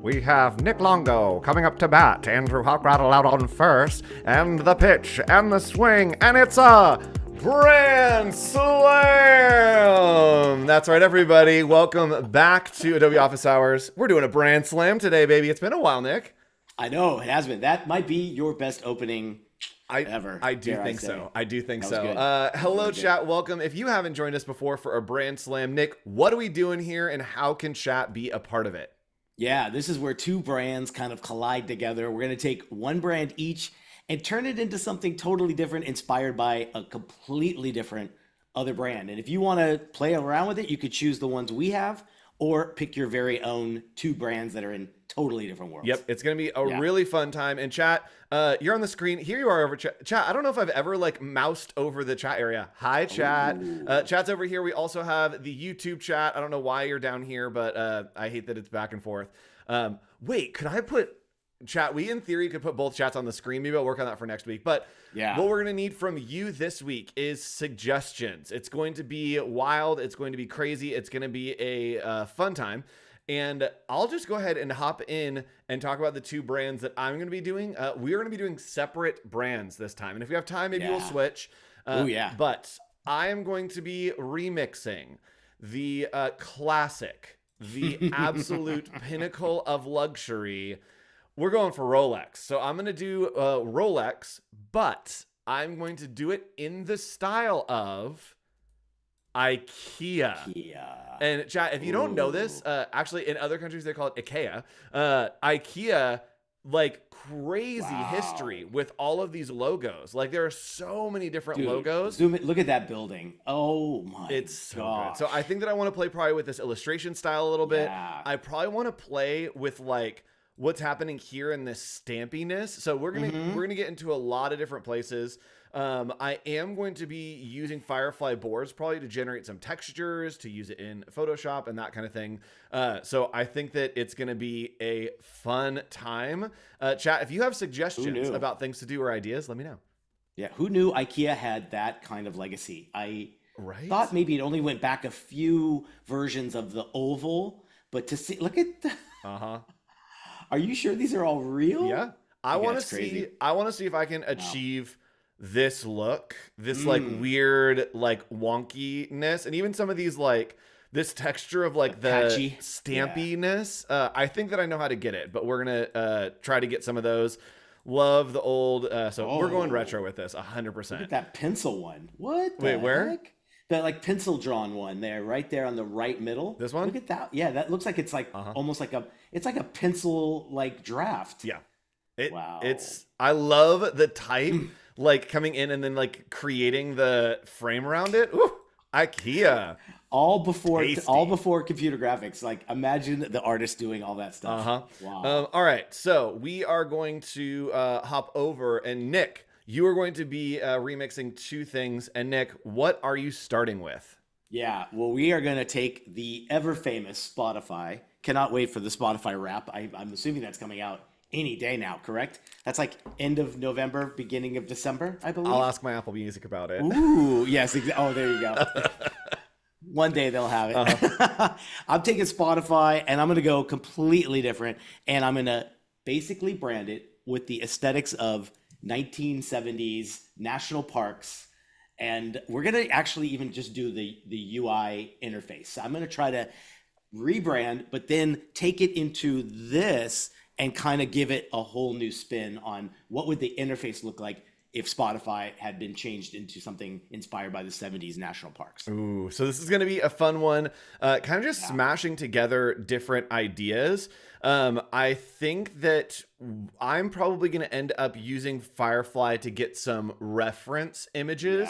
We have Nick Longo coming up to bat, Andrew Hawkrattle out on first, and the pitch, and the swing, and it's a Grand Slam! That's right, everybody. Welcome back to Adobe Office Hours. We're doing a Brand Slam today, baby. It's been a while, Nick. I know, it has been. That might be your best opening ever. I do think so. Good. Hello, chat. Welcome. If you haven't joined us before for a Brand Slam, Nick, what are we doing here, and how can chat be a part of it? Yeah, this is where two brands kind of collide together. We're going to take one brand each and turn it into something totally different, inspired by a completely different other brand. And if you want to play around with it, you could choose the ones we have or pick your very own two brands that are in totally different worlds. Yep, it's going to be a really fun time. And chat, you're on the screen. Here you are over chat. I don't know if I've ever moused over the chat area. Hi, chat. Chat's over here. We also have the YouTube chat. I don't know why you're down here, but I hate that it's back and forth. Wait, could I put chat? We, in theory, could put both chats on the screen. Maybe I'll work on that for next week. But yeah, what we're going to need from you this week is suggestions. It's going to be wild. It's going to be crazy. It's going to be a fun time. And I'll just go ahead and hop in and talk about the two brands that I'm going to be doing. We're going to be doing separate brands this time. And if we have time, maybe we'll switch. But I am going to be remixing the classic, the absolute pinnacle of luxury. We're going for Rolex. So I'm going to do Rolex, but I'm going to do it in the style of IKEA. And chat, if you don't know this, actually in other countries they call it IKEA. IKEA, crazy history with all of these logos. There are so many different logos. Zoom it. Look at that building. Oh my! It's so good. So I think that I want to play probably with this illustration style a little bit. I probably want to play with what's happening here in this stampiness. So we're gonna get into a lot of different places. I am going to be using Firefly boards probably to generate some textures, to use it in Photoshop and that kind of thing. So I think that it's going to be a fun time. Chat, if you have suggestions about things to do or ideas, let me know. Yeah, who knew IKEA had that kind of legacy? I thought maybe it only went back a few versions of the oval, but to see, look at the... Are you sure these are all real? Yeah. I want to see if I can achieve this look, this weird wonkiness, and even some of these this texture of the patchy stampiness. I think that I know how to get it, but we're gonna try to get some of those. Love the old we're going retro with this 100%. Look at that pencil one. What the Wait, where? heck? That pencil drawn one there, right there on the right middle. This one? Look at that. Yeah, that looks like it's almost it's like a pencil draft. Yeah. I love the type coming in and then creating the frame around it. Ooh, IKEA. All before computer graphics. Imagine the artist doing all that stuff. Wow. All right. So we are going to hop over, and Nick, you are going to be remixing two things. And Nick, what are you starting with? Yeah, well, we are going to take the ever famous Spotify. Cannot wait for the Spotify wrap. I'm assuming that's coming out any day now, correct? That's end of November, beginning of December, I believe. I'll ask my Apple Music about it. Ooh, yes. Oh, there you go. One day they'll have it. I'm taking Spotify and I'm going to go completely different. And I'm going to basically brand it with the aesthetics of 1970s national parks. And we're going to actually even just do the UI interface. So I'm going to try to rebrand, but then take it into this and kind of give it a whole new spin on what would the interface look like if Spotify had been changed into something inspired by the 70s national parks. Ooh, so this is going to be a fun one, kind of just smashing together different ideas. I think that I'm probably going to end up using Firefly to get some reference images.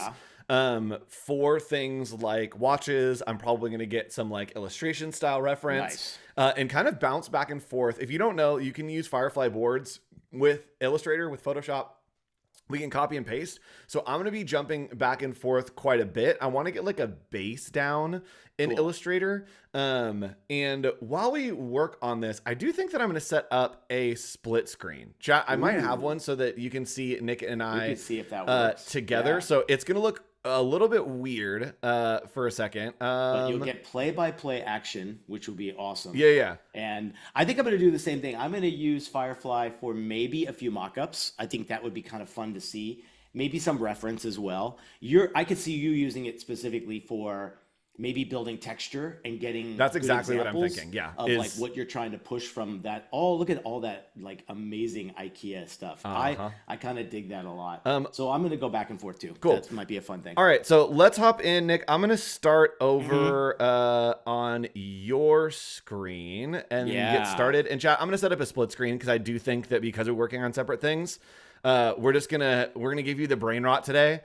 For things like watches. I'm probably going to get some illustration style reference. And kind of bounce back and forth. If you don't know, you can use Firefly boards with Illustrator, with Photoshop. We can copy and paste. So I'm going to be jumping back and forth quite a bit. I want to get a base down in Illustrator. And while we work on this, I do think that I'm going to set up a split screen. Chat, I might have one so that you can see Nick and I see if that works together. So it's going to look a little bit weird for a second. But you'll get play-by-play action, which will be awesome. Yeah, yeah. And I think I'm going to do the same thing. I'm going to use Firefly for maybe a few mock-ups. I think that would be kind of fun to see. Maybe some reference as well. I could see you using it specifically for maybe building texture and getting That's good exactly what I'm examples thinking. Yeah, of like what you're trying to push from that. Oh, look at all that like amazing IKEA stuff. I kind of dig that a lot. So I'm going to go back and forth too. Cool. That might be a fun thing. All right, so let's hop in, Nick. I'm gonna start over on your screen and get started. And chat, I'm gonna set up a split screen because I do think that because we're working on separate things, we're gonna give you the brain rot today.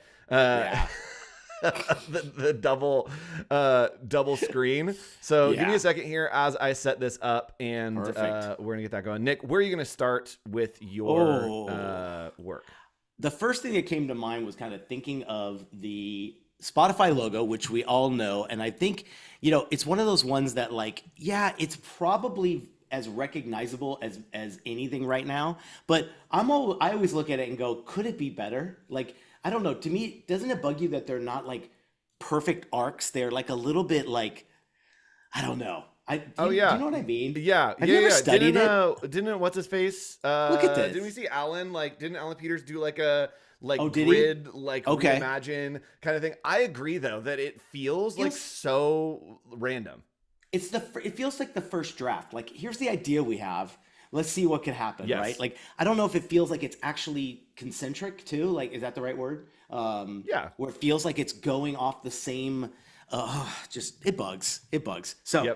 The double screen. So give me a second here as I set this up, and we're gonna get that going. Nick, where are you gonna start with your work? The first thing that came to mind was kind of thinking of the Spotify logo, which we all know, and I think it's one of those ones that like it's probably as recognizable as anything right now, but I always look at it and go, could it be better? Like, I don't know. To me, doesn't it bug you that they're not like perfect arcs? They're like a little bit like, I don't know. Do you know what I mean? Yeah. Have you ever studied it? Didn't what's his face? Look at this. Didn't we see Alan? Didn't Alan Peters do like a did grid, he? reimagine kind of thing? I agree though that it feels like so random. It feels like the first draft. Like, here's the idea we have. Let's see what could happen, right? Like, I don't know if it feels like it's actually concentric too. Like, is that the right word? Where it feels like it's going off the same. It bugs. So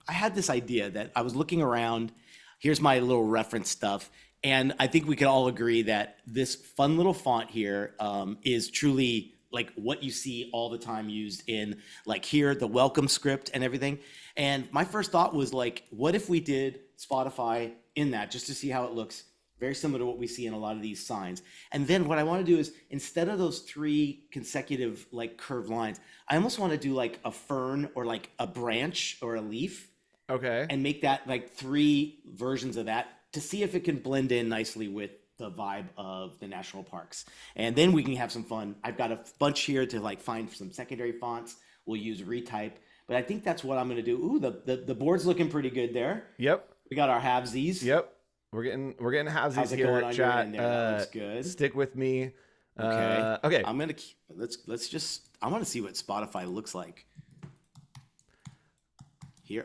I had this idea that I was looking around. Here's my little reference stuff. And I think we can all agree that this fun little font here is truly like what you see all the time used in like here, the welcome script and everything. And my first thought was like, what if we did Spotify in that just to see how it looks? Very similar to what we see in a lot of these signs. And then what I want to do is instead of those 3 consecutive like curved lines, I almost want to do like a fern or like a branch or a leaf. Okay. And make that like 3 versions of that to see if it can blend in nicely with the vibe of the national parks. And then we can have some fun. I've got a bunch here to like find some secondary fonts. We'll use retype. But I think that's what I'm going to do. Ooh, the board's looking pretty good there. Yep. We got our halvesies. Yep. We're getting halvesies here at chat. That looks good. Stick with me. Okay. Okay. I'm gonna let's just. I want to see what Spotify looks like. Here.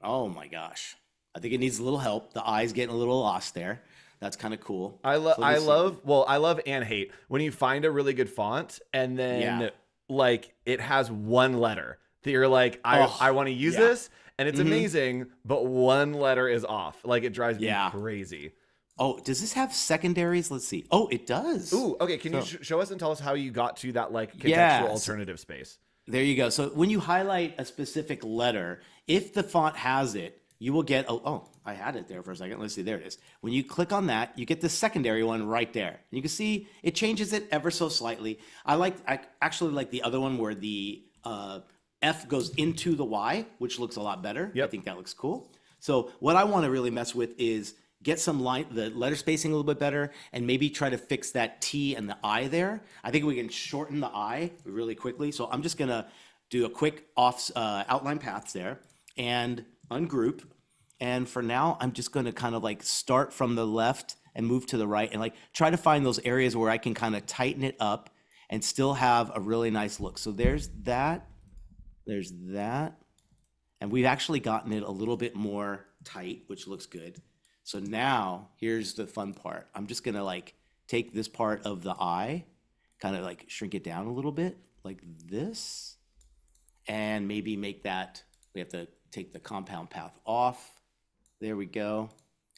Oh my gosh. I think it needs a little help. The eye's getting a little lost there. That's kind of cool. I love and hate when you find a really good font and then like it has one letter that you're like, I want to use this. And it's amazing, but one letter is off. Like, it drives me crazy. Oh, does this have secondaries? Let's see. Oh, it does. Ooh, okay. Can you show us and tell us how you got to that, like, contextual alternative space? There you go. So when you highlight a specific letter, if the font has it, you will get, I had it there for a second. Let's see. There it is. When you click on that, you get the secondary one right there. And you can see it changes it ever so slightly. I actually like the other one where the F goes into the Y, which looks a lot better. I think that looks cool. So what I want to really mess with is get the letter spacing a little bit better and maybe try to fix that T and the I there. I think we can shorten the I really quickly. So I'm just going to do a quick outline paths there and ungroup. And for now, I'm just going to kind of like start from the left and move to the right and like try to find those areas where I can kind of tighten it up and still have a really nice look. So there's that. There's that. And we've actually gotten it a little bit more tight, which looks good. So now here's the fun part. I'm just going to like take this part of the eye, kind of like shrink it down a little bit like this. And maybe make that, we have to take the compound path off. There we go.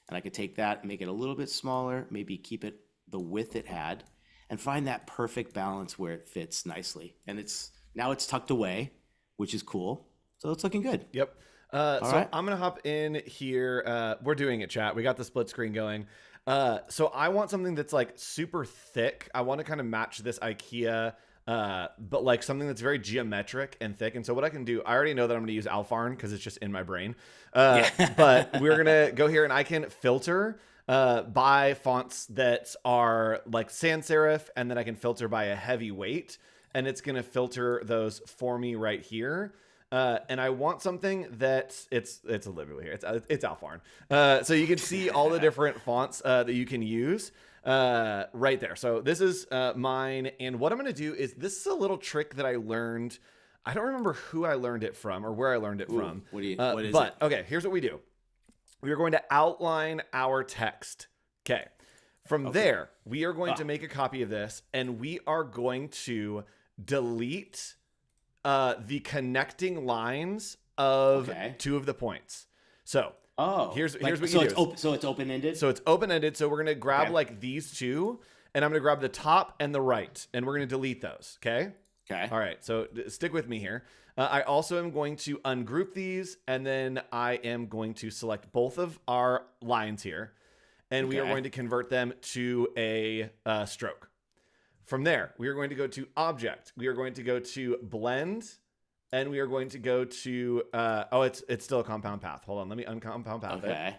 And I could take that, make it a little bit smaller, maybe keep it the width it had, and find that perfect balance where it fits nicely. And now it's tucked away, which is cool. So it's looking good. Yep. So I'm going to hop in here. We're doing it, chat. We got the split screen going. So I want something that's like super thick. I want to kind of match this IKEA, but like something that's very geometric and thick. And so what I can do, I already know that I'm going to use Alfarn because it's just in my brain. But we're going to go here and I can filter by fonts that are like sans serif, and then I can filter by a heavy weight. and it's going to filter those for me right here. And I want something that it's literally here. It's Alfarn. So you can see all the different fonts that you can use right there. So this is mine. And what I'm going to do is, this is a little trick that I learned. I don't remember who I learned it from or where I learned it from. What is but it? okay, here's what we do. We are going to outline our text. Okay. From there, we are going to make a copy of this, and we are going to delete the connecting lines of two of the points. So here's what you do. So it's open-ended? So it's open-ended. So we're going to grab like these two, and I'm going to grab the top and the right, and we're going to delete those. Okay. Okay. All right. So stick with me here. I also am going to ungroup these, and then I am going to select both of our lines here, and we are going to convert them to a stroke. From there, we are going to go to Object. We are going to go to Blend, and we are going to go to it's still a compound path. Hold on, let me uncompound path it.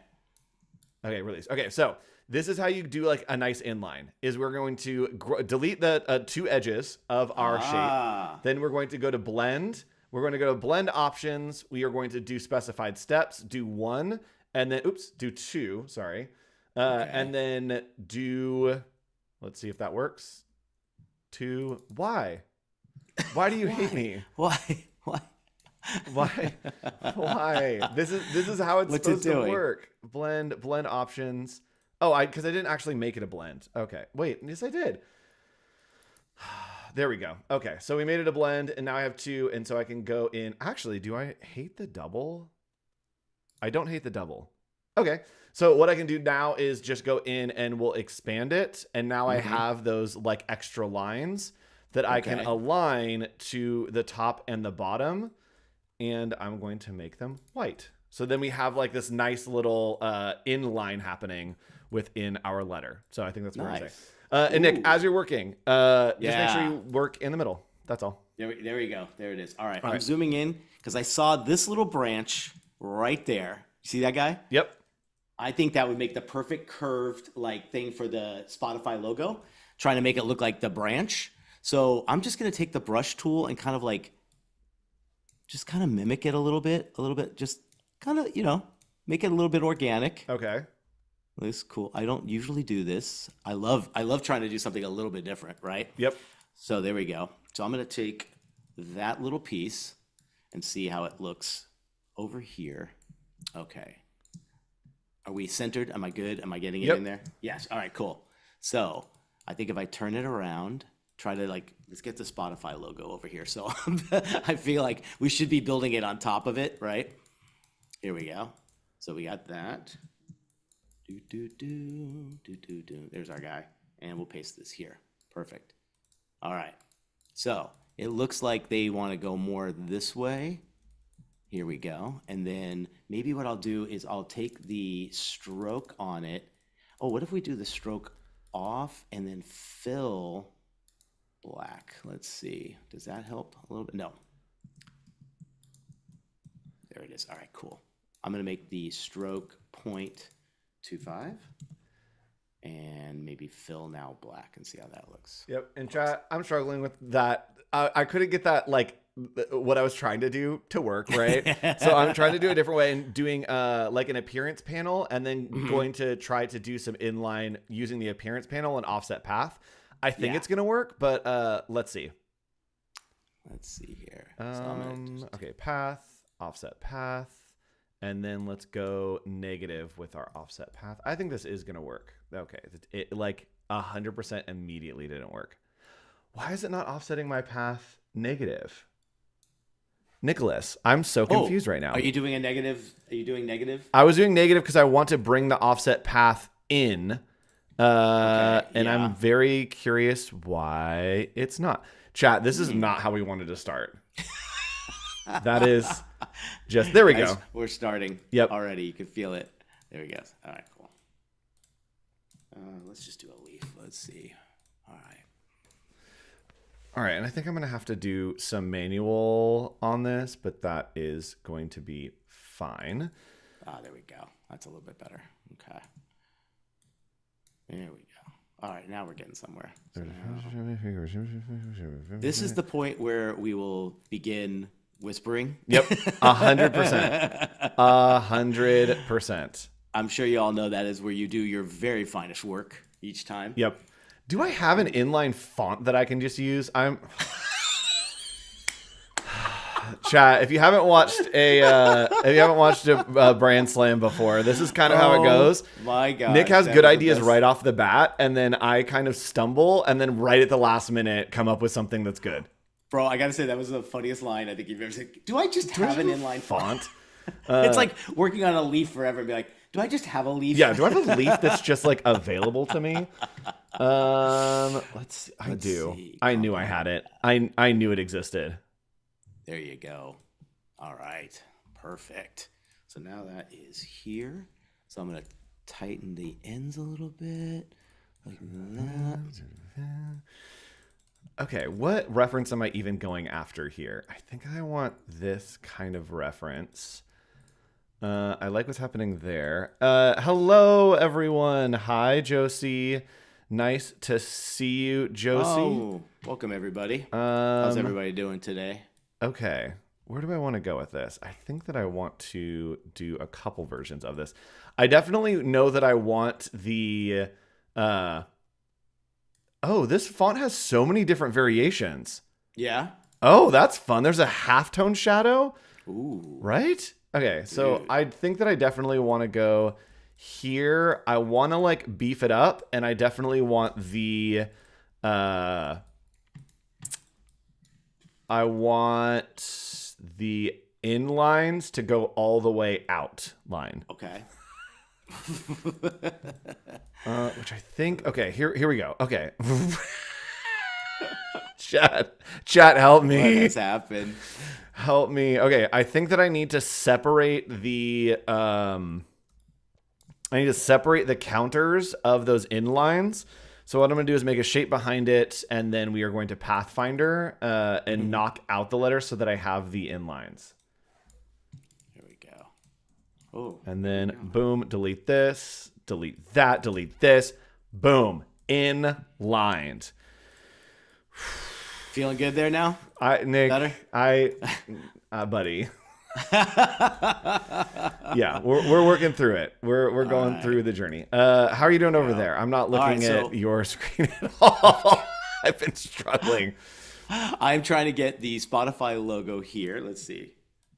Okay, release. Okay, so this is how you do like a nice inline. Is we're going to delete the two edges of our shape. Then we're going to go to Blend. We're going to go to Blend Options. We are going to do Specified Steps. Do 1, and then do 2. Sorry, and then do. Let's see if that works. 2. Why? Why do you hate me? Why? This is how it's supposed to work. Blend options. Oh, because I didn't actually make it a blend. Okay. Wait, yes I did. There we go. Okay, so we made it a blend, and now I have 2, and so I can go in. Actually, do I hate the double? I don't hate the double. Okay, so what I can do now is just go in and we'll expand it, and now I have those like extra lines that I can align to the top and the bottom, and I'm going to make them white. So then we have like this nice little inline happening within our letter. So I think that's nice. And Nick, as you're working, just make sure you work in the middle. That's all. There we go. There it is. All right. I'm zooming in because I saw this little branch right there. You see that guy? Yep. I think that would make the perfect curved like thing for the Spotify logo, trying to make it look like the branch. So I'm just going to take the brush tool and kind of like, just kind of mimic it a little bit, just kind of, make it a little bit organic. Okay. This is cool. I don't usually do this. I love trying to do something a little bit different, right? Yep. So there we go. So I'm going to take that little piece and see how it looks over here. Okay. Are we centered? Am I good? Am I getting it in there? Yes. All right, cool. So I think if I turn it around, try to let's get the Spotify logo over here. So I feel like we should be building it on top of it, right? Here we go. So we got that. There's our guy. And we'll paste this here. Perfect. All right. So it looks like they want to go more this way. Here we go. And then maybe what I'll do is I'll take the stroke on it. Oh, what if we do the stroke off and then fill black? Let's see. Does that help a little bit? No. There it is. All right, cool. I'm going to make the stroke 0.25 and maybe fill now black and see how that looks. Yep. And chat, I'm struggling with that. I couldn't get that what I was trying to do to work, right? So I'm trying to do a different way and doing like an appearance panel, and then going to try to do some inline using the appearance panel and offset path. I think it's gonna work, but let's see. Let's see here. Okay, path, offset path, and then let's go negative with our offset path. I think this is gonna work. Okay, it like 100% immediately didn't work. Why is it not offsetting my path negative? Nicholas, I'm so confused right now. Are you doing a negative? Are you doing negative? I was doing negative because I want to bring the offset path in. And I'm very curious why it's not. Chat, this is not how we wanted to start. That is just, there we go. We're starting already. You can feel it. There we go. All right, cool. Let's just do a leaf. Let's see. All right, and I think I'm going to have to do some manual on this, but that is going to be fine. There we go. That's a little bit better. Okay. There we go. All right, now we're getting somewhere. So this is the point where we will begin whispering. Yep, 100%. 100%. I'm sure you all know that is where you do your very finest work each time. Yep. Do I have an inline font that I can just use? Chat, if you haven't watched a brand slam before, this is kind of how it goes. My God, Nick has good ideas right off the bat, and then I kind of stumble, and then right at the last minute come up with something that's good. Bro, I gotta say that was the funniest line I think you've ever said. Do I just have an inline font? It's like working on a leaf forever and be like, do I just have a leaf? Yeah, do I have a leaf that's just like available to me? Let's see. I do. See. I knew I had it. I knew it existed. There you go. All right. Perfect. So now that is here. So I'm going to tighten the ends a little bit. Like that. Okay, what reference am I even going after here? I think I want this kind of reference. I like what's happening there. Hello, everyone. Hi, Josie. Nice to see you, Josie. Oh, welcome, everybody. How's everybody doing today? Okay, where do I want to go with this? I think that I want to do a couple versions of this. I definitely know that I want the... oh, this font has so many different variations. Yeah? Oh, that's fun. There's a halftone shadow. Ooh. Right? Okay, so dude. I think that I definitely want to go here. I want to like beef it up, and I definitely want the... I want the inlines to go all the way out line. Okay. Which I think, okay, here we go. Okay. Chat, help me. What has happened? Help me. Okay, I think that I need to separate the counters of those inlines. So what I'm going to do is make a shape behind it, and then we are going to Pathfinder and knock out the letters so that I have the inlines. Here we go. Oh. And then, boom, delete this, delete that, delete this, boom, inlined. Feeling good there now? Nick, better? Buddy. Yeah, we're working through it. We're going through the journey. How are you doing over there? I'm not looking at your screen at all. I've been struggling. I'm trying to get the Spotify logo here. Let's see.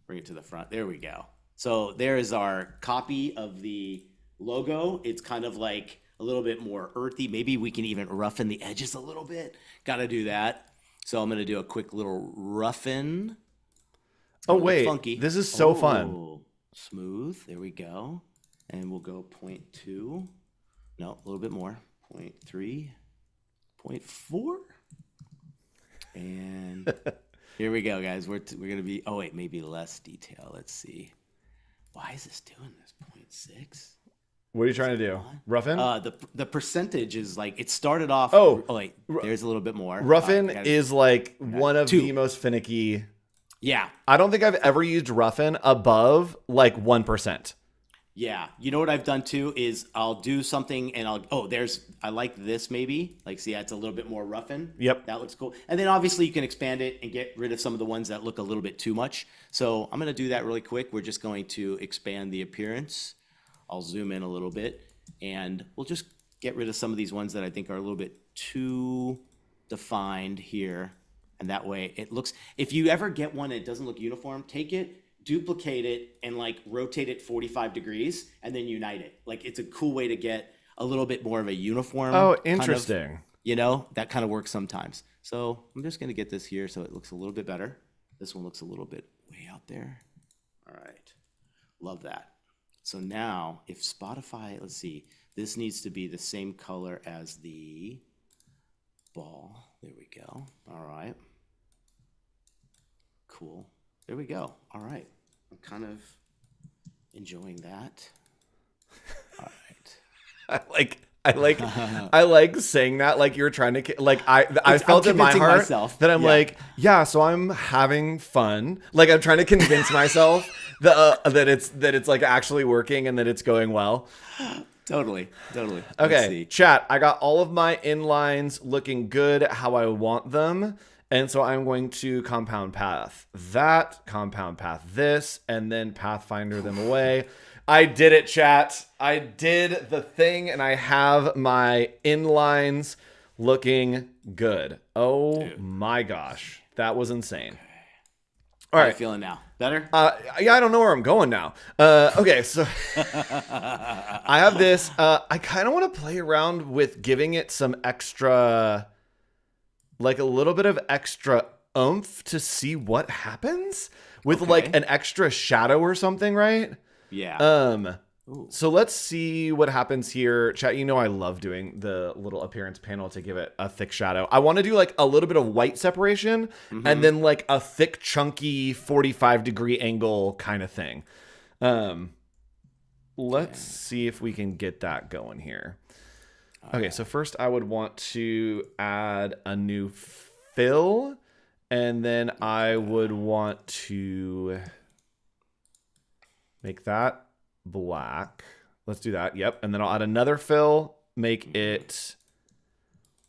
Bring it to the front. There we go. So there is our copy of the logo. It's kind of like a little bit more earthy. Maybe we can even roughen the edges a little bit. Got to do that. So I'm going to do a quick little roughen. Oh, wait. Funky. This is so fun. Smooth. There we go. And we'll go 0.2. No, a little bit more. 0.3. 0.4. And here we go, guys. We're going to be... Oh, wait. Maybe less detail. Let's see. Why is this doing this? 0.6? What are you trying to do? Roughen? The percentage is like... It started off... Oh, wait. There's a little bit more. Roughen is like one of the most finicky... Yeah. I don't think I've ever used roughen above like 1%. Yeah. You know what I've done too is I'll do something and I like this maybe. Like, see, it's a little bit more roughen. Yep. That looks cool. And then obviously you can expand it and get rid of some of the ones that look a little bit too much. So I'm going to do that really quick. We're just going to expand the appearance. I'll zoom in a little bit and we'll just get rid of some of these ones that I think are a little bit too defined here. And that way it looks, if you ever get one and it doesn't look uniform, take it, duplicate it, and like rotate it 45 degrees and then unite it. Like it's a cool way to get a little bit more of a uniform. Oh, interesting. Kind of, that kind of works sometimes. So I'm just going to get this here so it looks a little bit better. This one looks a little bit way out there. All right. Love that. So now if Spotify, let's see, this needs to be the same color as the ball. There we go. All right. Cool. There we go. All right. I'm kind of enjoying that. All right. I like saying that like you're trying to like I felt in my heart myself. That I'm like, yeah, so I'm having fun. Like I'm trying to convince myself that it's like actually working and that it's going well. Totally. Let's Okay, see. chat, I got all of my inlines looking good how I want them. And so I'm going to compound path that, compound path this, and then pathfinder them away. I did it, chat. I did the thing, and I have my inlines looking good. Oh my gosh. That was insane. All How are you right. feeling now? Better? Yeah, I don't know where I'm going now. Okay, so I have this. I kind of want to play around with giving it some extra, like a little bit of extra oomph to see what happens with like an extra shadow or something, right? Yeah. So let's see what happens here. Chat, you know I love doing the little appearance panel to give it a thick shadow. I want to do like a little bit of white separation and then like a thick, chunky 45-degree angle kind of thing. Let's see if we can get that going here. Okay, so first I would want to add a new fill, and then I would want to make that black. Let's do that. Yep. And then I'll add another fill, make it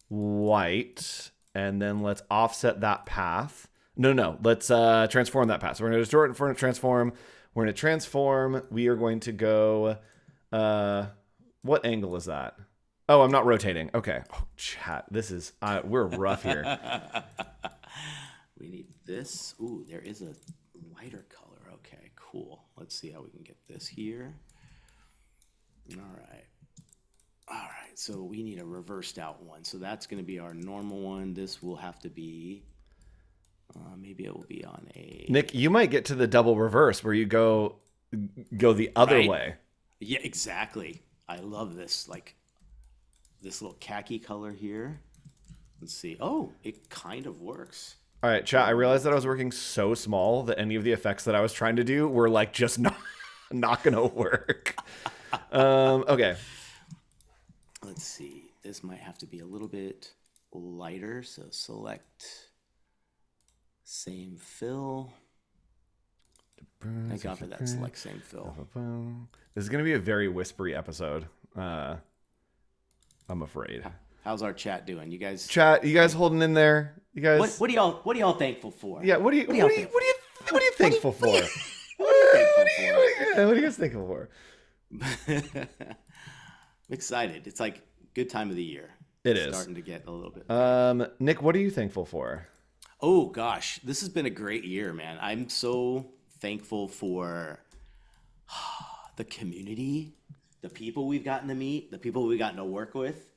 white, and then let's offset that path. No. Let's transform that path. So we're going to distort it for a transform. We're going to transform. We are going to go. What angle is that? Oh, I'm not rotating. Okay. Oh, chat. This is we're rough here. We need this. Ooh, there is a lighter color. Okay, cool. Let's see how we can get this here. All right. So we need a reversed out one. So that's going to be our normal one. This will have to be, maybe it will be on a... Nick, you might get to the double reverse where you go the other way. Yeah, exactly. I love this, like this little khaki color here. Let's see. Oh, it kind of works. All right, chat, I realized that I was working so small that any of the effects that I was trying to do were like just not going to work. Okay. Let's see. This might have to be a little bit lighter. So select same fill. Thank God for that select same fill. This is going to be a very whispery episode. I'm afraid. How's our chat doing? You guys holding in there? You guys What are y'all thankful for? Yeah, what are you thankful for? What are you guys thankful for? I'm excited. It's like good time of the year. It is starting to get a little bit. Nick, what are you thankful for? Oh gosh, this has been a great year, man. I'm so thankful for the community, the people we've gotten to meet, the people we've gotten to work with.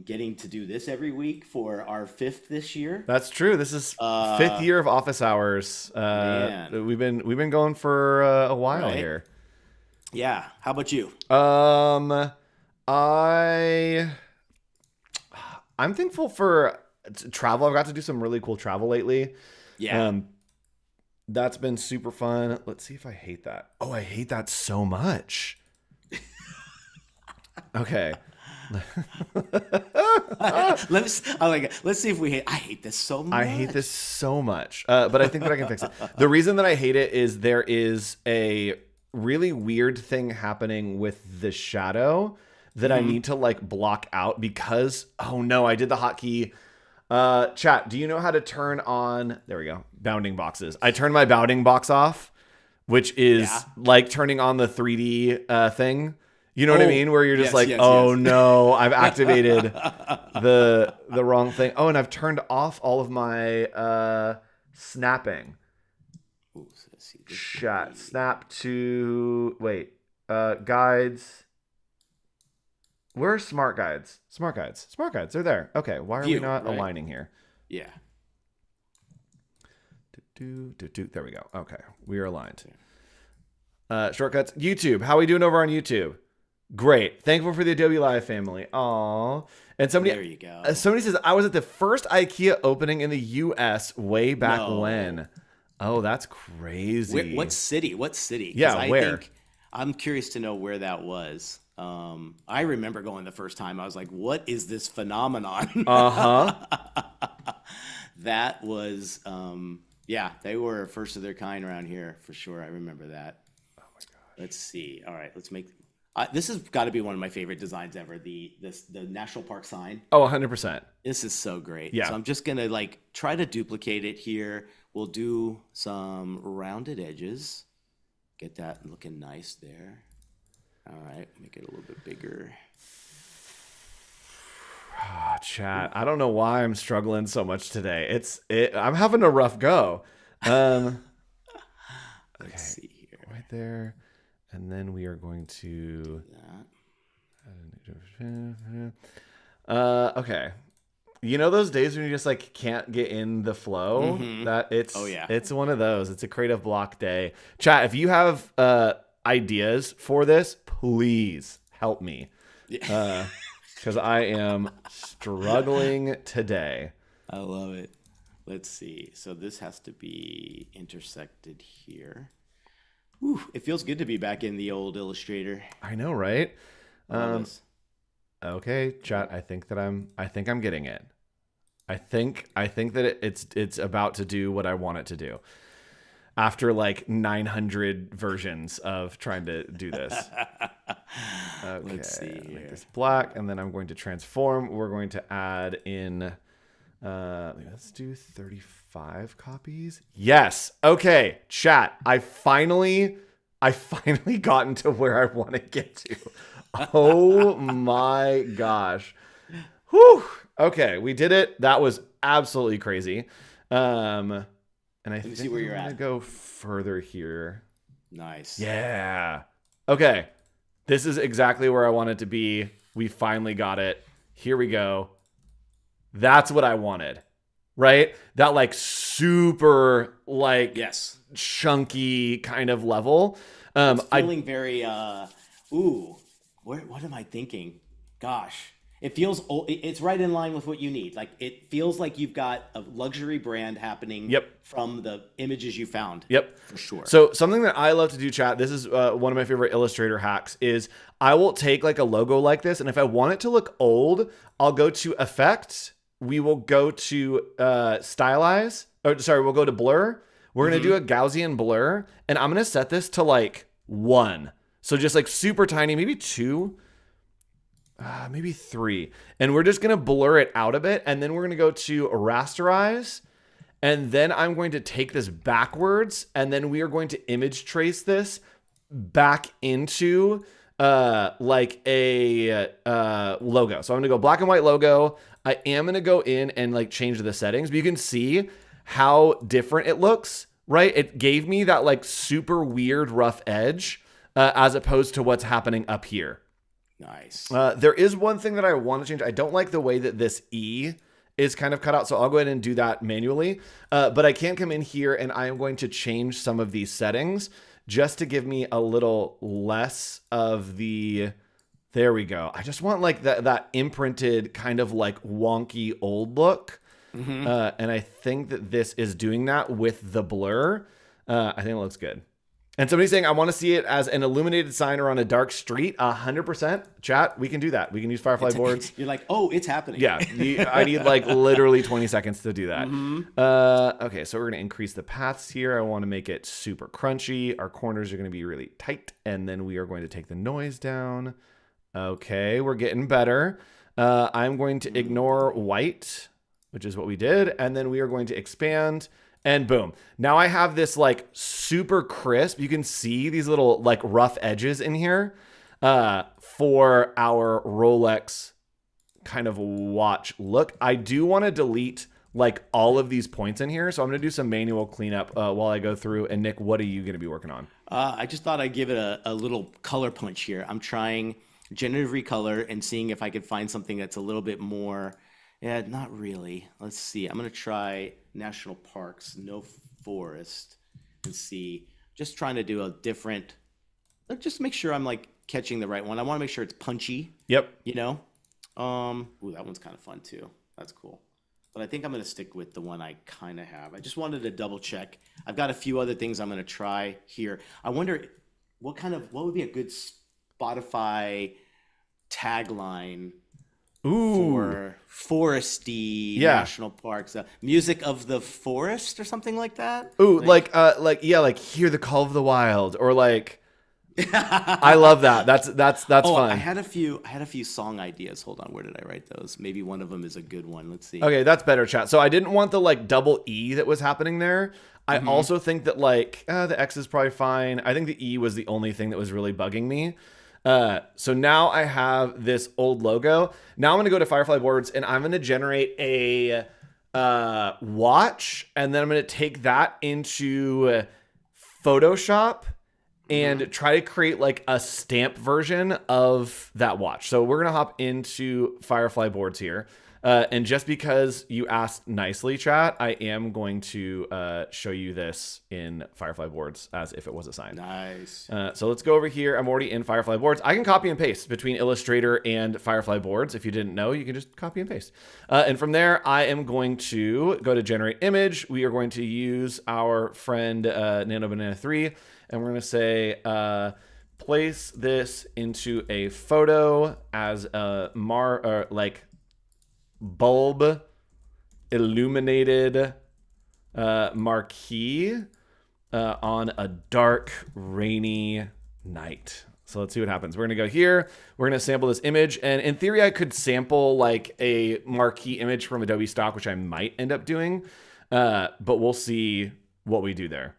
Getting to do this every week for our 5th this year. That's true. This is 5th year of office hours. We've been going for a while here. Yeah. How about you? I'm thankful for travel. I've got to do some really cool travel lately. Yeah. That's been super fun. Let's see if I hate that. Oh, I hate that so much. Okay. Let's see if we hate. I hate this so much. I hate this so much, but I think that I can fix it. The reason that I hate it is there is a really weird thing happening with the shadow that I need to like block out because, oh no, I did the hotkey. Chat, do you know how to turn on, there we go, bounding boxes. I turned my bounding box off, which is like turning on the 3D thing. You know what I mean? Where you're just no, I've activated the wrong thing. Oh, and I've turned off all of my snapping. Ooh, so let's see. Chat. Snap to guides. Where are smart guides? Smart guides. They're there. Okay. Why are we not aligning here? Yeah. There we go. Okay. We are aligned. Shortcuts. YouTube. How are we doing over on YouTube? Great. Thankful for the Adobe Live family. Aw. And there you go. Somebody says, I was at the first IKEA opening in the U.S. way back when. Oh, that's crazy. What city? Yeah, where? I'm curious to know where that was. I remember going the first time. I was like, what is this phenomenon? That was, they were first of their kind around here for sure. I remember that. Oh my gosh. Let's see. All right, let's make... This has got to be one of my favorite designs ever. The national park sign. Oh, 100%. This is so great. Yeah. So I'm just gonna like try to duplicate it here. We'll do some rounded edges. Get that looking nice there. All right, make it a little bit bigger. Chat. I don't know why I'm struggling so much today. I'm having a rough go. Okay, Let's see here. right there, and then we are going to. Okay. You know those days when you just like can't get in the flow? It's one of those. It's a creative block day. Chat, if you have ideas for this, please help me. Because I am struggling today. I love it. Let's see. So this has to be intersected here. Whew, it feels good to be back in the old Illustrator. I know, right? Love this. Okay, chat. I think I'm getting it. I think that it's about to do what I want it to do. After like 900 versions of trying to do this. Okay, Let's see here. make this black, and then I'm going to transform. We're going to add in. Let's do 35 copies. Yes. Okay, chat. I finally gotten to where I want to get to. Oh my gosh. Whew. Okay, we did it. That was absolutely crazy. And I think see where you're I'm at. gonna go further here. Nice. Yeah. Okay. This is exactly where I want it to be. We finally got it. Here we go. That's what I wanted. Right? That like super like Yes. chunky kind of level. It's feeling very what am I thinking? Gosh. It feels it's right in line with what you need. Like it feels like you've got a luxury brand happening from the images you found. Yep. For sure. So something that I love to do, chat, this is one of my favorite Illustrator hacks, is I will take like a logo like this, and if I want it to look old, I'll go to Effect. We will go to Stylize. We'll go to Blur. We're going to do a Gaussian blur, and I'm going to set this to like 1. So just like super tiny, maybe 2. Maybe 3. And we're just going to blur it out a bit. And then we're going to go to rasterize. And then I'm going to take this backwards. And then we are going to image trace this back into like a logo. So I'm going to go black and white logo. I am going to go in and like change the settings. But you can see how different it looks, right? It gave me that like super weird rough edge as opposed to what's happening up here. Nice. There is one thing that I want to change. I don't like the way that this E is kind of cut out, so I'll go ahead and do that manually. But I can come in here and I am going to change some of these settings just to give me a little less of the... There we go. I just want like that imprinted kind of like wonky old look. And I think that this is doing that with the blur. I think it looks good. And somebody's saying, I want to see it as an illuminated sign or on a dark street. 100%. Chat, we can do that. We can use Firefly boards. You're like, oh, it's happening. Yeah, I need like literally 20 seconds to do that. Okay, so we're going to increase the paths here. I want to make it super crunchy. Our corners are going to be really tight. And then we are going to take the noise down. Okay, we're getting better. I'm going to ignore white, which is what we did. And then we are going to expand. And boom. Now I have this like super crisp. You can see these little like rough edges in here for our Rolex kind of watch look. I do want to delete like all of these points in here. So I'm going to do some manual cleanup while I go through. And Nick, what are you going to be working on? I just thought I'd give it a little color punch here. I'm trying generative recolor and seeing if I could find something that's a little bit more... Yeah, not really. Let's see. I'm going to try national parks, no forest, and see. Just trying to do a different... Just make sure I'm like catching the right one. I want to make sure it's punchy. Yep. You know? Ooh, that one's kind of fun too. That's cool. But I think I'm going to stick with the one I kind of have. I just wanted to double check. I've got a few other things I'm going to try here. I wonder what would be a good Spotify tagline for foresty national parks, music of the forest or something like that. Ooh, like hear the call of the wild, or like I love that. That's Oh, I fun. had a few. I had a few song ideas. Hold on, where did I write those? Maybe one of them is a good one. Let's see. Okay, that's better, chat. So I didn't want the like double E that was happening there. I Hmm. also think that like the X is probably fine. I think the E was the only thing that was really bugging me. So now I have this old logo. Now I'm gonna go to Firefly boards and I'm gonna generate a watch, and then I'm gonna take that into Photoshop Hmm. and try to create like a stamp version of that watch. So we're gonna hop into Firefly boards here. And just because you asked nicely, chat, I am going to show you this in Firefly boards as if it was assigned. Nice. So let's go over here. I'm already in Firefly boards. I can copy and paste between Illustrator and Firefly boards. If you didn't know, you can just copy and paste. And from there, I am going to go to generate image. We are going to use our friend Nano Banana 3, and we're going to say, place this into a photo as a bulb illuminated marquee on a dark, rainy night. So let's see what happens. We're going to go here. We're going to sample this image. And in theory, I could sample like a marquee image from Adobe stock, which I might end up doing. But we'll see what we do there.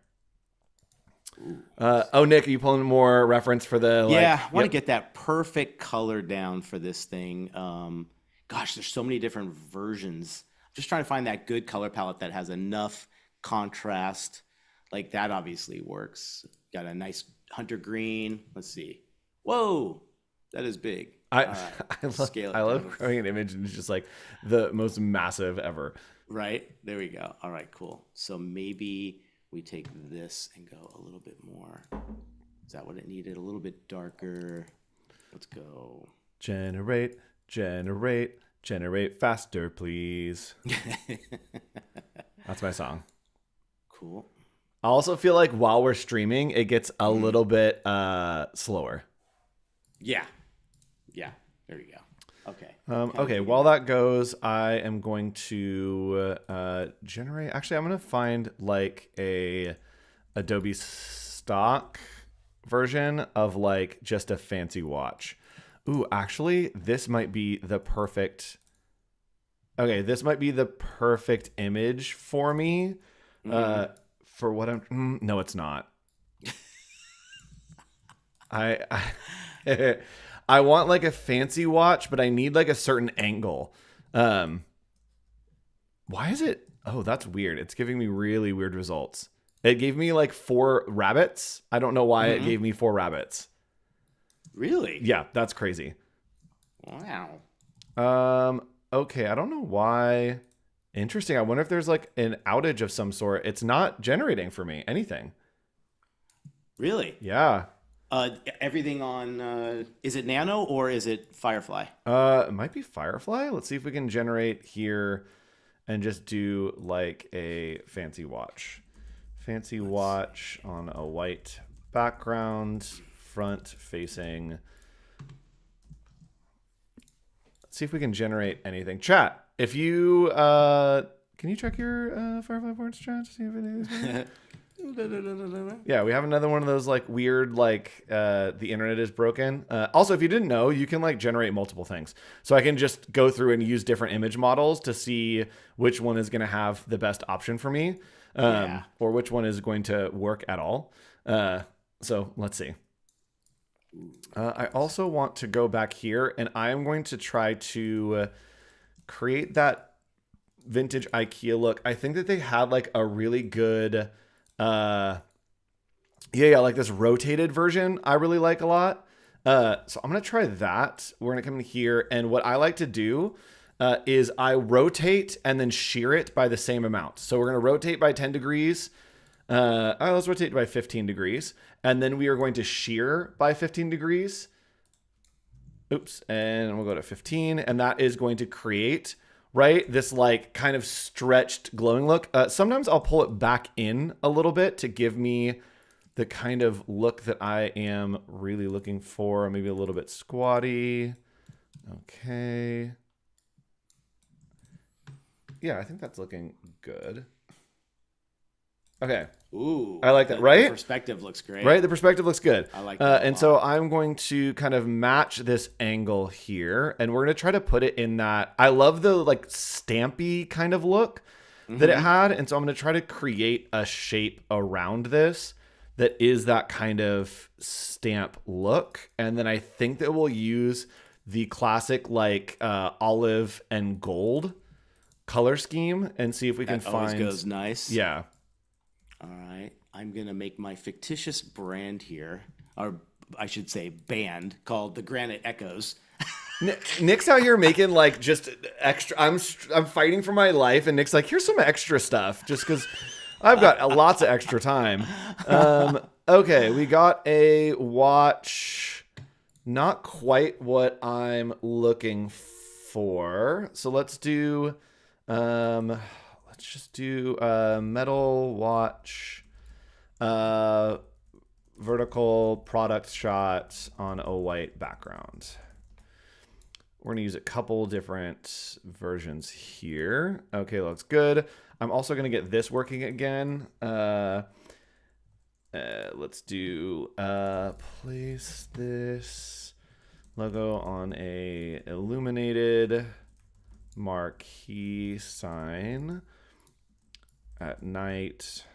Oh, Nick, are you pulling more reference for the like? Yeah, I want to get that perfect color down for this thing. Gosh, there's so many different versions. I'm just trying to find that good color palette that has enough contrast. Like that obviously works. Got a nice hunter green. Let's see. Whoa, that is big. I All right, I scale it love down. growing an image and it's just like the most massive ever. Right, there we go. All right, cool. So maybe we take this and go a little bit more. Is that what it needed? A little bit darker. Let's go. Generate, generate, generate faster, please. That's my song. Cool. I also feel like while we're streaming, it gets a little bit slower. Yeah. Yeah. There we go. Okay. Okay, while that goes, I am going to generate. Actually, I'm going to find like a Adobe stock version of like just a fancy watch. Ooh, actually, this might be the perfect. Okay, this might be the perfect image for me. For what I'm. No, it's not. I I want like a fancy watch, but I need like a certain angle. Why is it? Oh, that's weird. It's giving me really weird results. It gave me like 4 rabbits. I don't know why it gave me 4 rabbits. Really? Yeah, that's crazy. Wow. Okay, I don't know why. Interesting. I wonder if there's like an outage of some sort. It's not generating for me anything. Really? Yeah. Everything on is it Nano or is it Firefly? It might be Firefly. Let's see if we can generate here and just do like a fancy watch. Fancy watch on a white background, front facing. Let's see if we can generate anything. Chat, if you can you check your Firefly boards, chat, to see if it is. Yeah, we have another one of those like weird like the internet is broken. Also, if you didn't know, you can like generate multiple things. So I can just go through and use different image models to see which one is going to have the best option for me, Yeah. or which one is going to work at all. So let's see. I also want to go back here, and I am going to try to create that vintage IKEA look. I think that they had like a really good yeah, like this rotated version I really like a lot. So I'm gonna try that. We're gonna come in here, and what I like to do is I rotate and then shear it by the same amount. So we're gonna rotate by 10 degrees. Let's rotate by 15 degrees, and then we are going to shear by 15 degrees. Oops, and we'll go to 15, and that is going to create right this like kind of stretched glowing look. Sometimes I'll pull it back in a little bit to give me the kind of look that I am really looking for. Maybe a little bit squatty. Okay. Yeah, I think that's looking good. Okay. Ooh, I like that, the right? perspective looks great. Right? The perspective looks good. I like that a And lot. so I'm going to kind of match this angle here, and we're going to try to put it in that. I love the like stampy kind of look that it had. And so I'm going to try to create a shape around this that is that kind of stamp look. And then I think that we'll use the classic like olive and gold color scheme and see if we can That always find. goes nice. Yeah. All right. I'm going to make my fictitious brand here, or I should say band, called the Granite Echoes. Nick's out here making like just extra. I'm fighting for my life, and Nick's like, here's some extra stuff, just because I've got lots of extra time. Okay, we got a watch. Not quite what I'm looking for. So let's do. Let's just do a metal watch. Vertical product shot on a white background. We're going to use a couple different versions here. Okay, looks good. I'm also going to get this working again. Let's do place this logo on a illuminated marquee sign at night.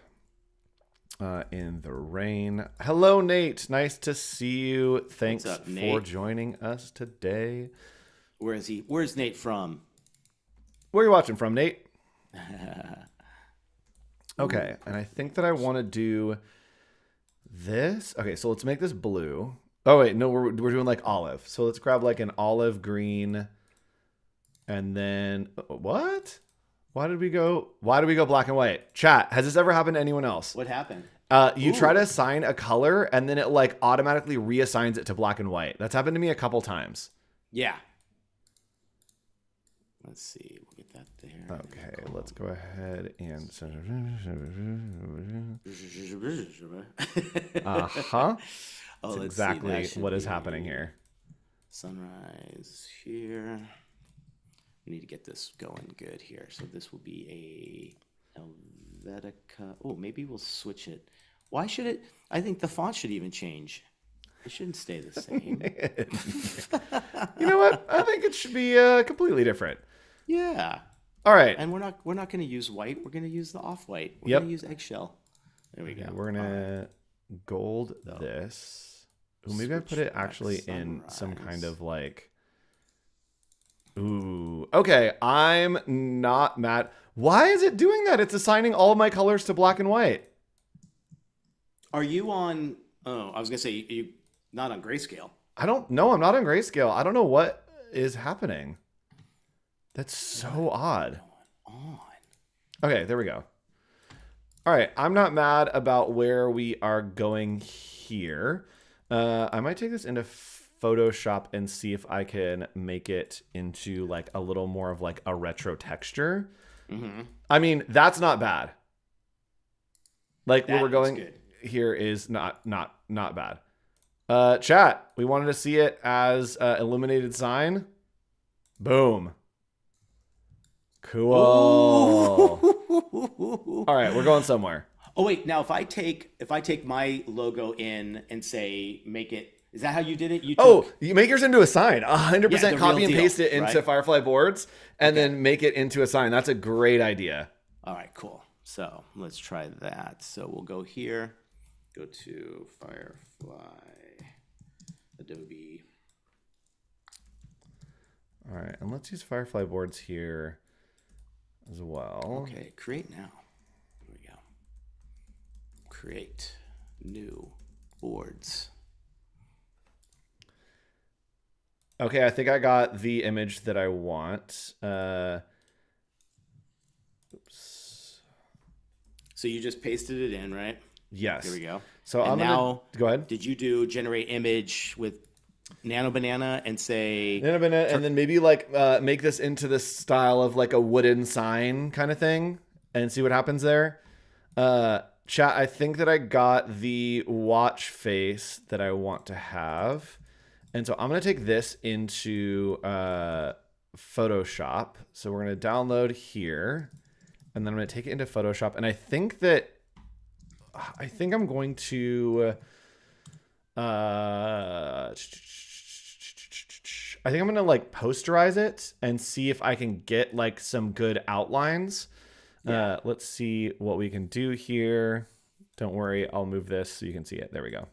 In the rain. Hello, Nate. Nice to see you. Thanks up, for Nate? joining us today. Where is he? Where's Nate from? Where are you watching from, Nate? Okay, and I think that I want to do this. Okay, so let's make this blue. Oh wait, no, we're doing like olive. So let's grab like an olive green, and then what? Why did we go black and white? Chat, has this ever happened to anyone else? What happened? You try to assign a color and then it like automatically reassigns it to black and white. That's happened to me a couple times. Yeah. Let's see. We'll get that there. Okay, let's go ahead and uh-huh. Oh, That's let's exactly see. what is happening here. Sunrise here. We need to get this going good here. So this will be a Helvetica. Oh, maybe we'll switch it. Why should it? I think the font should even change. It shouldn't stay the same. You know what? I think it should be completely different. Yeah. All right. And we're not going to use white. We're going to use the off-white. We're Yep. going to use eggshell. There we go. We're gonna gold this. Ooh, maybe I put it actually in some kind of like. Ooh. Okay, I'm not mad. Why is it doing that? It's assigning all of my colors to black and white. Are you on? Oh, I was going to say you not on grayscale. I don't know. I'm not on grayscale. I don't know what is happening. That's so odd. On. Okay, there we go. All right, I'm not mad about where we are going here. I might take this into Photoshop and see if I can make it into like a little more of like a retro texture. Mm-hmm. I mean, that's not bad. Like where That we're going good. here is not bad. Chat, we wanted to see it as illuminated sign. Boom. Cool. All right, we're going somewhere. Oh wait, now if I take my logo in and say make it, is that how you did it? You make yours into a sign. 100% Yeah, the copy real and deal, paste it into right? Firefly boards and then make it into a sign. That's a great idea. All right, cool. So let's try that. So we'll go here, go to Firefly, Adobe. All right, and let's use Firefly boards here as well. Okay, create now. Here we go. Create new boards. Okay, I think I got the image that I want. Oops. So you just pasted it in, right? Yes. Here we go. So And I'm now, gonna go ahead. Did you do generate image with Nano Banana and say And then maybe like make this into the style of like a wooden sign kind of thing and see what happens there. Chat, I think that I got the watch face that I want to have. And so I'm going to take this into Photoshop. So we're going to download here. And then I'm going to take it into Photoshop. And I think that I think I'm going to. I think I'm gonna like posterize it and see if I can get like some good outlines. Yeah. Let's see what we can do here. Don't worry, I'll move this so you can see it. There we go.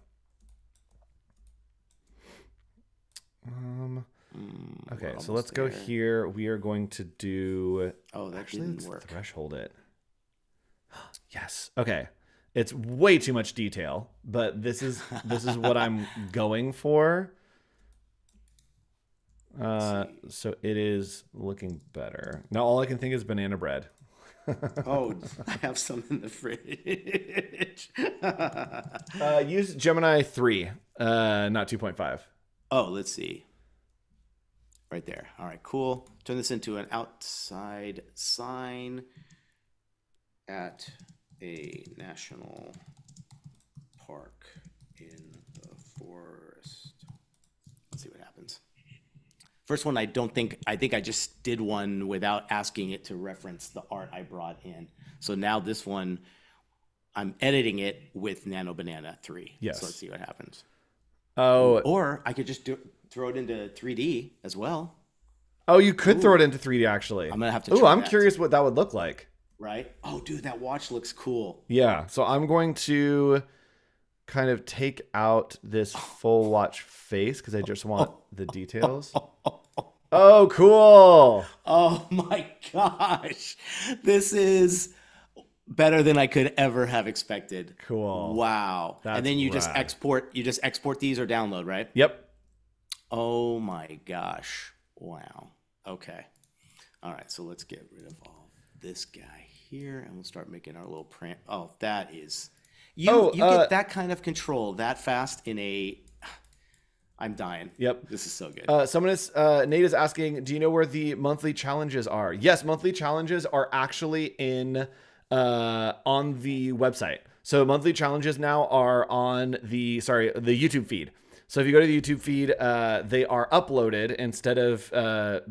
Okay, so let's go here. We are going to do. Oh, that actually, didn't let's work. threshold it. Yes. Okay. It's way too much detail, but this is what I'm going for. So it is looking better. Now all I can think is banana bread. Oh, I have some in the fridge. Use Gemini 3, not 2.5. Oh, let's see. Right there. All right, cool. Turn this into an outside sign at a national park in the forest. Let's see what happens. First one, I think I just did one without asking it to reference the art I brought in. So now this one, I'm editing it with Nano Banana 3. Yes. So let's see what happens. Oh, Or I could just throw it into 3D as well. oh, you could throw it into 3D actually. I'm gonna have to. Ooh, Try I'm that. curious what that would look like. Right? Oh, dude, that watch looks cool. Yeah, so I'm going to kind of take out this full watch face because I just want the details. Oh, cool. Oh my gosh. This is better than I could ever have expected. Cool. Wow. That's and then you just rad. export these or download, right? Yep. Oh my gosh. Wow. Okay. All right, so let's get rid of all this guy here and we'll start making our little print. Oh, that is you get that kind of control that fast in a I'm dying. Yep. This is so good. Nate is asking, do you know where the monthly challenges are? Yes, monthly challenges are actually in on the website. So monthly challenges now are on the YouTube feed. So if you go to the YouTube feed, they are uploaded instead of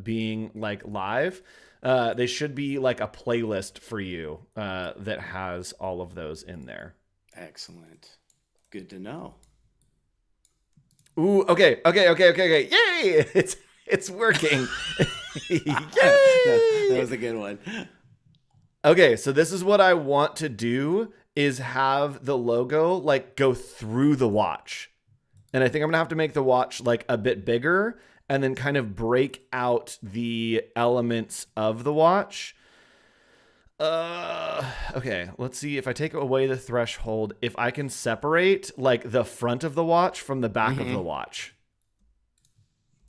being like live. They should be like a playlist for you that has all of those in there. Excellent. Good to know. Ooh, okay. Yay! It's working. Yay! That was a good one. Okay, so this is what I want to do is have the logo like go through the watch. And I think I'm gonna have to make the watch like a bit bigger and then kind of break out the elements of the watch. Okay, let's see if I take away the threshold, if I can separate like the front of the watch from the back of the watch.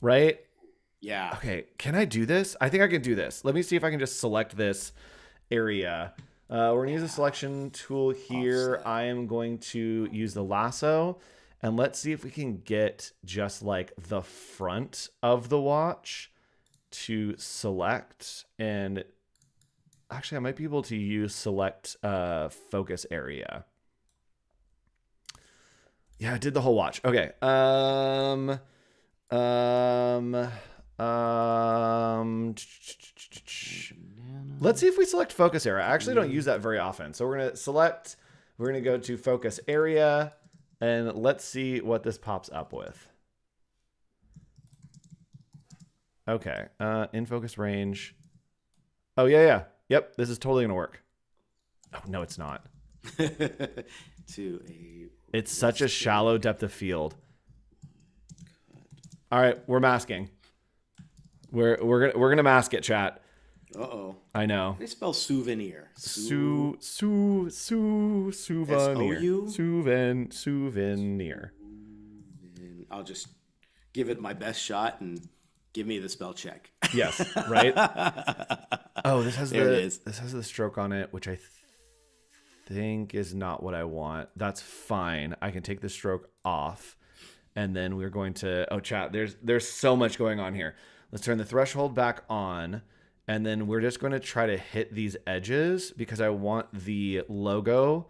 Right? Yeah. Okay, can I do this? I think I can do this. Let me see if I can just select this area. We're gonna use the selection tool here. Offset. I am going to use the lasso and let's see if we can get just like the front of the watch to select. And actually I might be able to use select focus area. Yeah, I did the whole watch. Okay. Let's see if we select focus area. I actually don't use that very often. So we're going to select, we're going to go to focus area and let's see what this pops up with. Okay. In focus range. Oh yeah. Yep. This is totally going to work. Oh no, it's not. It's such a shallow depth of field. All right, we're masking. We're gonna mask it, chat. Uh-oh. I know. They spell souvenir. Souvenir. Souvenir. I'll just give it my best shot and give me the spell check. Yes, right? Oh, this has There it is. This has the stroke on it, which I think is not what I want. That's fine. I can take the stroke off. And then we're going to, oh, chat, there's so much going on here. Let's turn the threshold back on. And then we're just going to try to hit these edges because I want the logo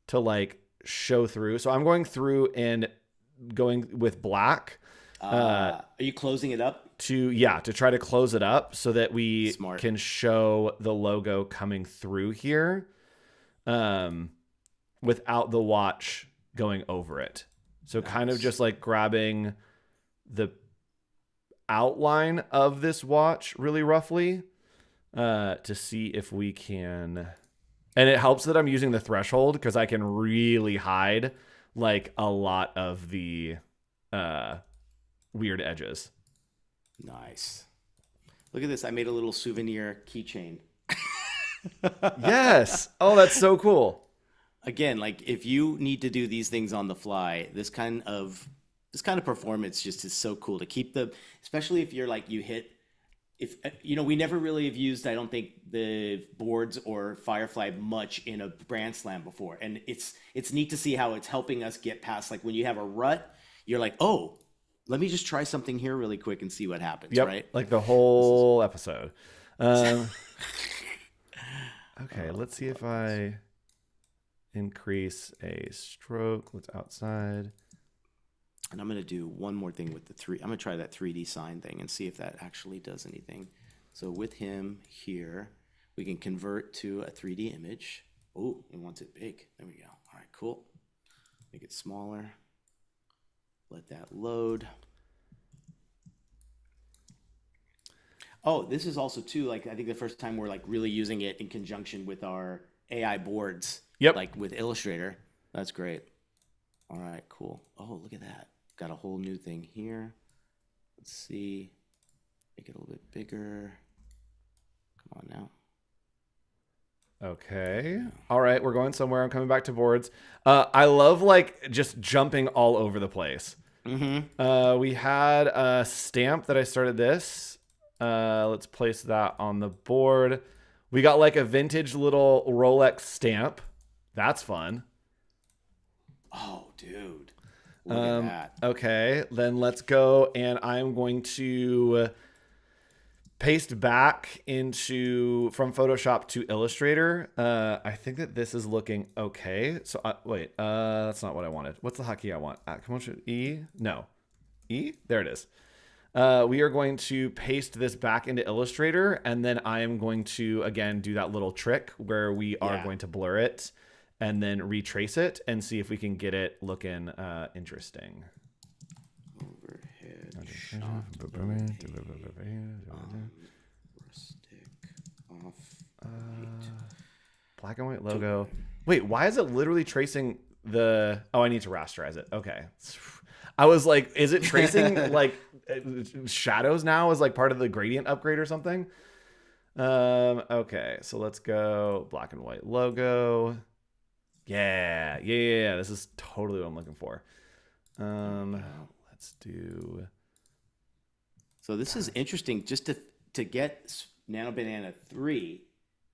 to like show through. So I'm going through and going with black. Are you closing it up? To try to close it up so that we can show the logo coming through here. without the watch going over it. So kind of just like grabbing the outline of this watch really roughly to see if we can. And it helps that I'm using the threshold because I can really hide like a lot of the weird edges. Nice. Look at this. I made a little souvenir keychain. Yes. Oh, that's so cool. Again, like if you need to do these things on the fly, this kind of performance just is so cool to keep the, especially if you're like you hit, if you know, we never really have used, I don't think, the boards or Firefly much in a brand slam before, and it's neat to see how it's helping us get past, like when you have a rut, you're like, oh, let me just try something here really quick and see what happens. Yep, right? like the whole episode. Okay, let's see if I increase a stroke. Let's outside. And I'm going to do one more thing with I'm going to try that 3D sign thing and see if that actually does anything. So with him here, we can convert to a 3D image. Oh, he wants it big. There we go. All right, cool. Make it smaller. Let that load. Oh, this is also too, like, I think the first time we're like really using it in conjunction with our AI boards. Yep. Like with Illustrator. That's great. All right, cool. Oh, look at that. Got a whole new thing here. Let's see. Make it a little bit bigger. Come on now. Okay. All right, we're going somewhere. I'm coming back to boards. I love like just jumping all over the place. We had a stamp that I started this. Let's place that on the board. We got like a vintage little Rolex stamp. That's fun. Oh, dude. Look at that. Okay, then let's go, and I'm going to paste back from Photoshop to Illustrator. I think that this is looking okay. So wait, that's not what I wanted. What's the hotkey I want? Come on, E? No. E? There it is. We are going to paste this back into Illustrator, and then I am going to, again, do that little trick where we are going to blur it and then retrace it and see if we can get it looking interesting. Overhead shot. Stick off. Black and white logo. Wait, why is it literally tracing the... Oh, I need to rasterize it. Okay. I was like, is it tracing like shadows now as like part of the gradient upgrade or something? Okay, so let's go black and white logo. Yeah. This is totally what I'm looking for. Let's do. So this is interesting, just to get Nano Banana 3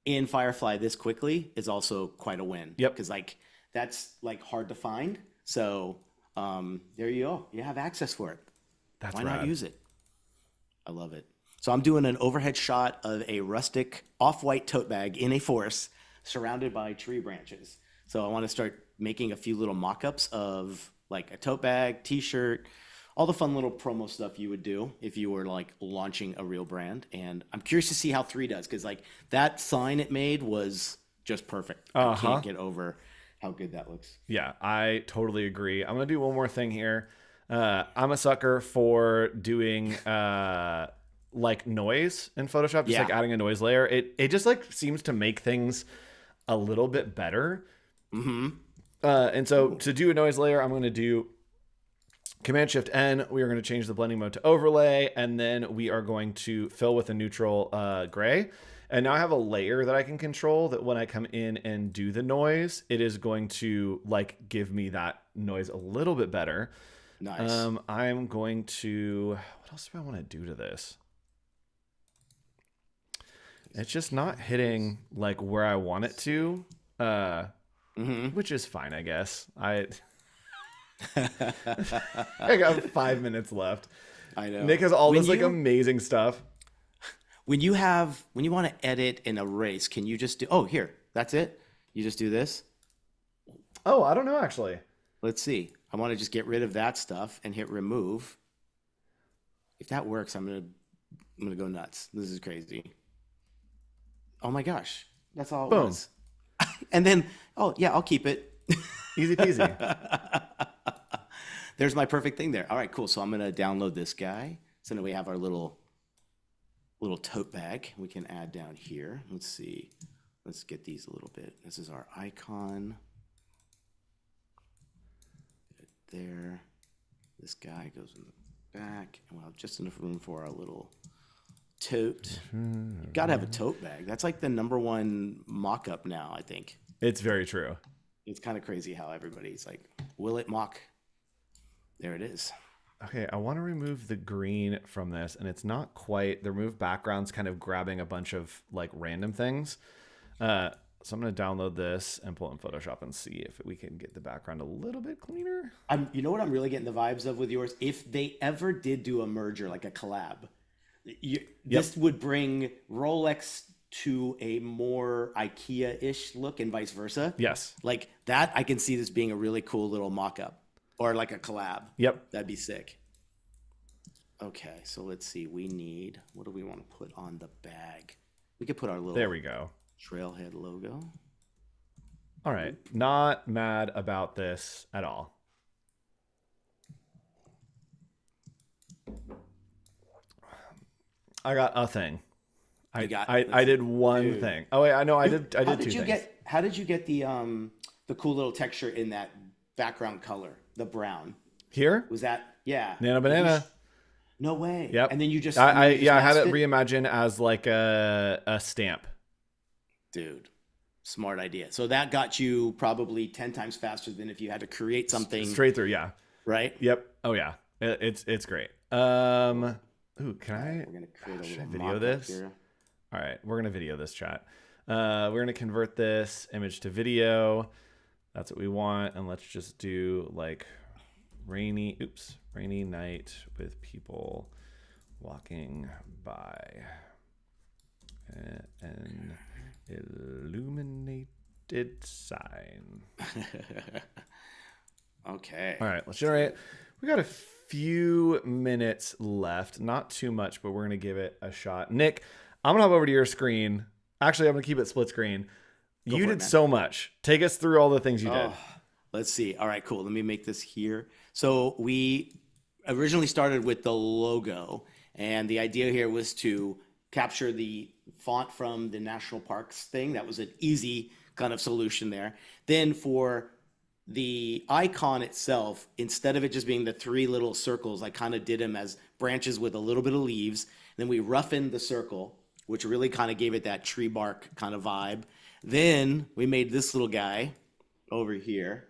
in Firefly this quickly is also quite a win. Yep. Because like that's like hard to find. So there you go. You have access for it. Why not use it? I love it. So I'm doing an overhead shot of a rustic off-white tote bag in a forest surrounded by tree branches. So I want to start making a few little mock-ups of like a tote bag, t-shirt, all the fun little promo stuff you would do if you were like launching a real brand. And I'm curious to see how 3 does, because like that sign it made was just perfect. I can't get over how good that looks. Yeah, I totally agree. I'm going to do one more thing here. I'm a sucker for doing like noise in Photoshop, just like adding a noise layer. It just like seems to make things a little bit better. And so to do a noise layer, I'm going to do Command-Shift-N. We are going to change the blending mode to overlay, and then we are going to fill with a neutral gray. And now I have a layer that I can control that when I come in and do the noise, it is going to like give me that noise a little bit better. Nice. I'm going to, what else do I want to do to this? It's just not hitting like where I want it to, which is fine, I guess. I got 5 minutes left. I know. Nick has all this like amazing stuff. When you want to edit and erase, can you just do, oh, here, that's it? You just do this? Oh, I don't know, actually. Let's see. I want to just get rid of that stuff and hit remove. If that works, I'm gonna go nuts. This is crazy. Oh my gosh, that's all it was. And then, oh yeah, I'll keep it. Easy peasy. There's my perfect thing there. All right, cool. So I'm gonna download this guy. So now we have our little tote bag we can add down here. Let's see. Let's get these a little bit. This is our icon. There. This guy goes in the back, and we'll have just enough room for our little tote. You gotta have a tote bag. That's like the #1 mock-up now, I think. It's very true. It's kind of crazy how everybody's like, will it mock? There it is. Okay, I want to remove the green from this, and it's not quite. The remove background's kind of grabbing a bunch of like random things. So I'm going to download this and pull it in Photoshop and see if we can get the background a little bit cleaner. You know what I'm really getting the vibes of with yours? If they ever did do a merger, like a collab, this would bring Rolex to a more IKEA-ish look and vice versa. Yes. Like that, I can see this being a really cool little mock-up or like a collab. Yep. That'd be sick. Okay, so let's see. We need, what do we want to put on the bag? We could put our little... There we go. Trailhead logo. All right. Not mad about this at all. I got a thing. I did one thing. Oh wait, I know I did two things. How did you get the cool little texture in that background color, the brown? Here? Was that Nano Banana. No way. Yep. And then you just I had it reimagine as like a stamp. Dude, smart idea. So that got you probably 10 times faster than if you had to create something straight through. Yeah. Right. Yep. Oh yeah. It's great. Ooh, can I? We're gonna create a little video this. here. All right, we're gonna video this, chat. We're gonna convert this image to video. That's what we want, and let's just do like rainy night with people walking by an illuminated sign. Okay. All right, let's generate. We got a few minutes left, not too much, but we're gonna give it a shot. Nick, I'm gonna hop over to your screen. Actually, I'm gonna keep it split screen. You did so much. Take us through all the things you did. Let's see. All right, cool. Let me make this here. So we originally started with the logo, and the idea here was to capture the font from the national parks thing. That was an easy kind of solution there. Then for the icon itself, instead of it just being the 3 little circles, I kind of did them as branches with a little bit of leaves. Then we roughened the circle, which really kind of gave it that tree bark kind of vibe. Then we made this little guy over here,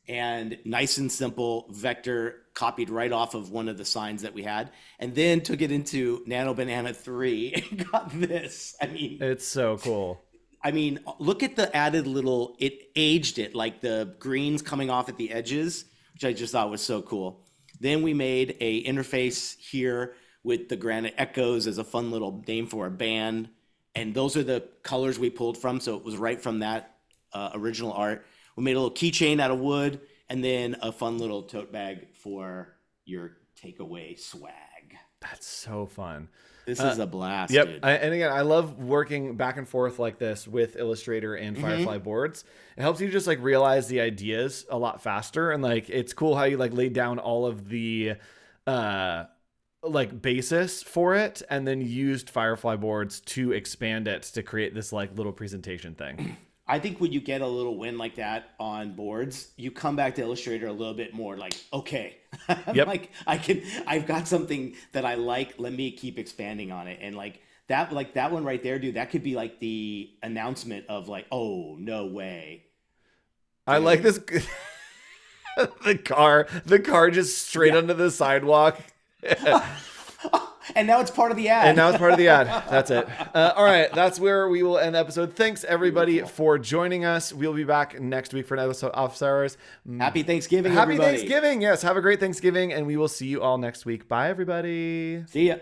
and nice and simple vector copied right off of one of the signs that we had, and then took it into Nano Banana 3 and got this. I mean, it's so cool. I mean, look at the added little, it aged it, like the greens coming off at the edges, which I just thought was so cool. Then we made a interface here with the Granite Echoes as a fun little name for a band. And those are the colors we pulled from. So it was right from that original art. We made a little keychain out of wood, and then a fun little tote bag for your takeaway swag. That's so fun. This is a blast. Yep. Dude. And again, I love working back and forth like this with Illustrator and Firefly boards. It helps you just like realize the ideas a lot faster. And like, it's cool how you like laid down all of the, like basis for it, and then used Firefly boards to expand it to create this like little presentation thing. I think when you get a little win like that on boards, you come back to Illustrator a little bit more like, okay, like I've got something that I like. Let me keep expanding on it. And like that one right there, dude, that could be like the announcement of like, oh, no way. I like this. the car just straight onto the sidewalk. And now it's part of the ad. That's it. All right. That's where we will end the episode. Thanks, everybody, for joining us. We'll be back next week for an episode of Office Hours. Happy Thanksgiving, Happy everybody. Thanksgiving. Yes. Have a great Thanksgiving. And we will see you all next week. Bye, everybody. See ya.